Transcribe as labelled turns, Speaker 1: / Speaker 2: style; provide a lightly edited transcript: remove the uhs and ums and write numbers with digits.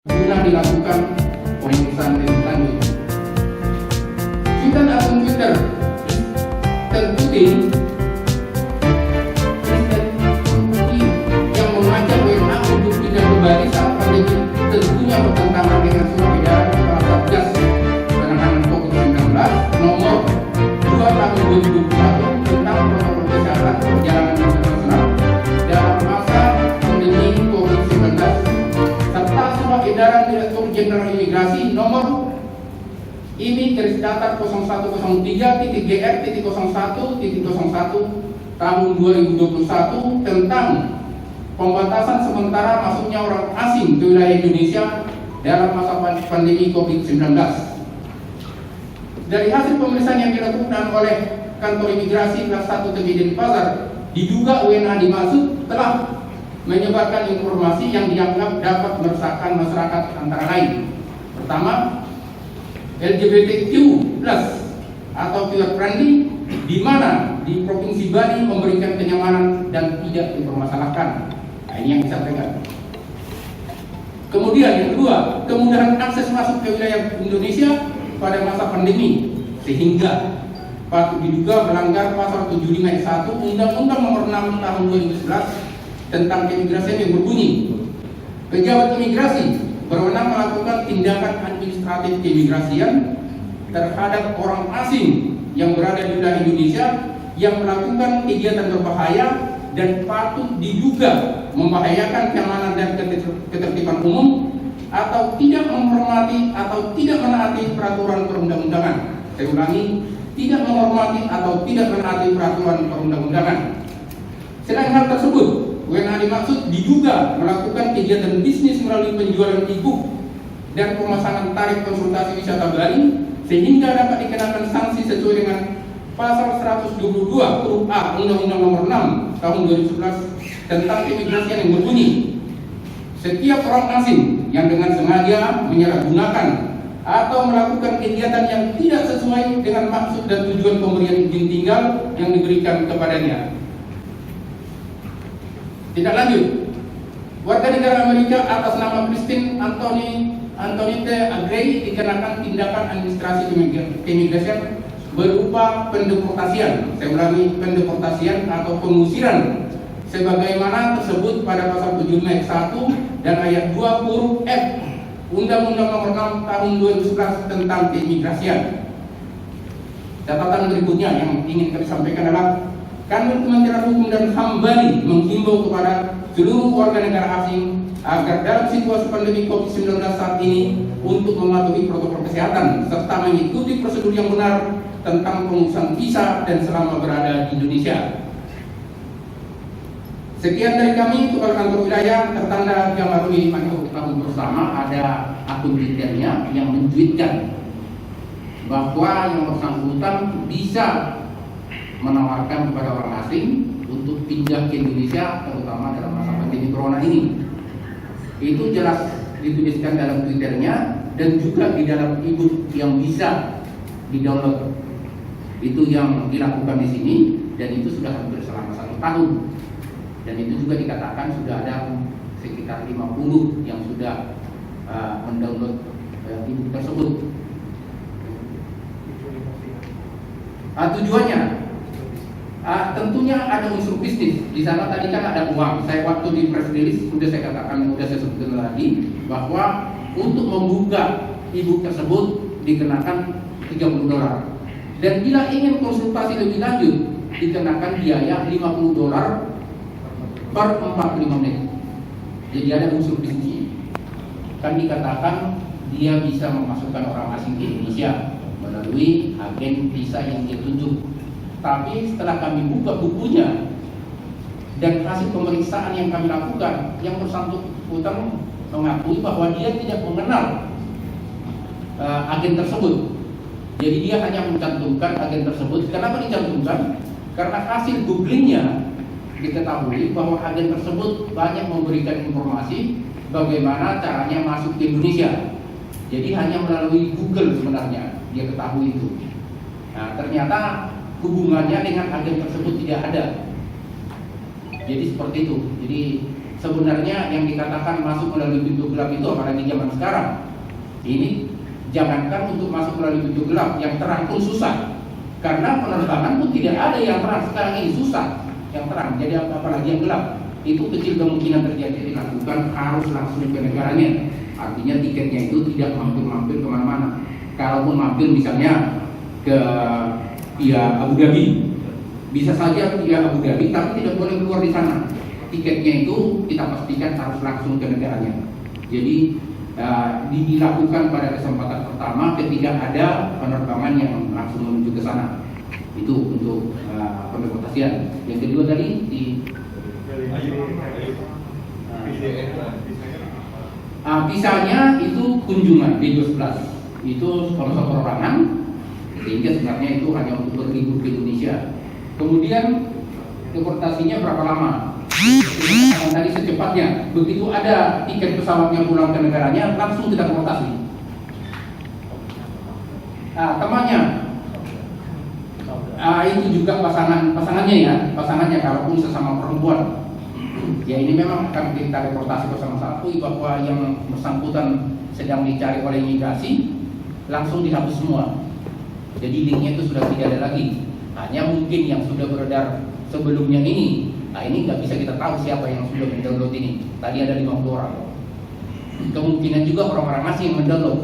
Speaker 1: guna dilakukan pemeriksaan lebih lanjut. Cuitan akun Twitter tertulis yang mengajak WNA untuk tidak kembali saat pandemi tentunya bertentangan dengan surat edaran Kepala Satgas Penanganan COVID-19 nomor 2 tahun 2021 tentang protokol kesehatan perjalanan internasional dalam masa pandemi COVID-19 serta surat edaran Direktur Jenderal Imigrasi nomor ini garis datar 0103.gr.01.01 tahun 2021 tentang pembatasan sementara masuknya orang asing ke wilayah Indonesia dalam masa pandemi COVID-19. Dari hasil pemeriksaan yang dilakukan oleh kantor imigrasi kelas 1 Temidi Denpasar, diduga WNA dimaksud telah menyebarkan informasi yang dianggap dapat meresahkan masyarakat antara lain. Pertama, LGBTQ+ atau queer friendly, di mana di Provinsi Bali memberikan kenyamanan dan tidak dipermasalahkan. Nah, ini yang disampaikan. Kemudian yang kedua, kemudahan akses masuk ke wilayah Indonesia pada masa pandemi, sehingga patut diduga melanggar pasal 75 ayat 1 Undang-Undang Nomor 6 Tahun 2011 tentang keimigrasian yang berbunyi, pejabat imigrasi berwenang melakukan tindakan administratif keimigrasian terhadap orang asing yang berada di wilayah Indonesia yang melakukan kegiatan berbahaya dan patut diduga membahayakan keamanan dan ketertiban umum atau tidak menghormati atau tidak menaati peraturan perundang-undangan. Saya ulangi, tidak menghormati atau tidak menaati peraturan perundang-undangan. Selain hal tersebut, WNA dimaksud diduga melakukan kegiatan bisnis melalui penjualan e-book dan pemasangan tarif konsultasi wisata Bali sehingga dapat dikenakan sanksi sesuai dengan pasal 122 huruf A Undang-Undang Nomor 6 Tahun 2011 tentang keimigrasian yang berbunyi, setiap orang asing yang dengan sengaja menyalahgunakan atau melakukan kegiatan yang tidak sesuai dengan maksud dan tujuan pemberian izin tinggal yang diberikan kepadanya. Tidak lanjut, warga negara Amerika atas nama Christine Antoinette Agrey dikenakan tindakan administrasi keimigrasian berupa pendeportasian, saya ulangi, pendeportasian atau pengusiran sebagaimana tersebut pada pasal 75 ayat 1 dan ayat 2 huruf F Undang-Undang Nomor 6 Tahun 2011 tentang keimigrasian. Catatan berikutnya yang ingin kami sampaikan adalah Kanwil Kementerian Hukum dan HAM Bali menghimbau kepada seluruh warga negara asing agar dalam situasi pandemi COVID-19 saat ini untuk mematuhi protokol kesehatan serta mengikuti prosedur yang benar tentang pengurusan visa dan selama berada di Indonesia. Sekian dari kami, Kepala Kantor Wilayah tertanda Jamaruli Manihur tahun bersama, ada akun Twitternya yang mencuitkan bahwa yang bersangkutan bisa menawarkan kepada orang asing untuk pindah ke Indonesia terutama dalam masa pandemi corona ini. Itu jelas dituliskan dalam Twitternya dan juga di dalam e-book yang bisa di-download. Itu yang dilakukan di sini dan itu sudah hampir selama 1 tahun. Dan itu juga dikatakan sudah ada sekitar 50 yang sudah mendownload e-book tersebut. Tujuannya tentunya ada unsur bisnis di sana. Tadi kan ada uang. Saya waktu di press release sudah saya katakan, sudah saya sebutkan tadi bahwa untuk membuka e-book tersebut dikenakan $30. Dan bila ingin konsultasi lebih lanjut dikenakan biaya $50 per 45 menit. Jadi ada unsur bisnis. Kan dikatakan dia bisa memasukkan orang asing ke Indonesia melalui agen visa yang dia tunjuk. Tapi setelah kami buka bukunya dan hasil pemeriksaan yang kami lakukan, yang bersangkutan mengakui bahwa dia tidak mengenal agen tersebut. Jadi dia hanya mencantumkan agen tersebut. Kenapa dicantumkan? Karena hasil googlingnya diketahui bahwa agen tersebut banyak memberikan informasi bagaimana caranya masuk ke Indonesia. Jadi hanya melalui Google sebenarnya dia ketahui itu. Nah, ternyata hubungannya dengan agen tersebut tidak ada. Jadi seperti itu. Jadi sebenarnya yang dikatakan masuk melalui pintu gelap itu, apalagi zaman sekarang ini, jangankan untuk masuk melalui pintu gelap, yang terang pun susah. Karena penerbangan pun tidak ada yang terang, sekarang ini susah yang terang, jadi apalagi yang gelap. Itu kecil kemungkinan terjadi, dilakukan harus langsung ke negaranya. Artinya tiketnya itu tidak mampir-mampir kemana-mana. Kalaupun mampir misalnya ke via Abu Dhabi, bisa saja via Abu Dhabi, tapi tidak boleh keluar di sana. Tiketnya itu kita pastikan harus langsung ke negaranya. Jadi dilakukan pada kesempatan pertama ketika ada penerbangan yang langsung menuju ke sana. Itu untuk pendeportasian. Yang kedua tadi di visanya itu kunjungan D12, itu sponsor perorangan, sehingga sebenarnya itu hanya untuk berlibur ke Indonesia. Kemudian deportasinya berapa lama? Yang tadi secepatnya, begitu ada tiket pesawatnya pulang ke negaranya, langsung kita deportasi. Temannya, itu juga pasangannya kalaupun sesama perempuan. Ya ini memang akan kita deportasi bersama-sama bahwa yang bersangkutan sedang dicari oleh imigrasi, langsung dihapus semua. Jadi linknya itu sudah tidak ada lagi. Hanya mungkin yang sudah beredar sebelumnya ini. Nah ini nggak bisa kita tahu siapa yang sudah mendownload ini. Tadi ada 50 orang. Kemungkinan juga orang-orang asing yang mendownload.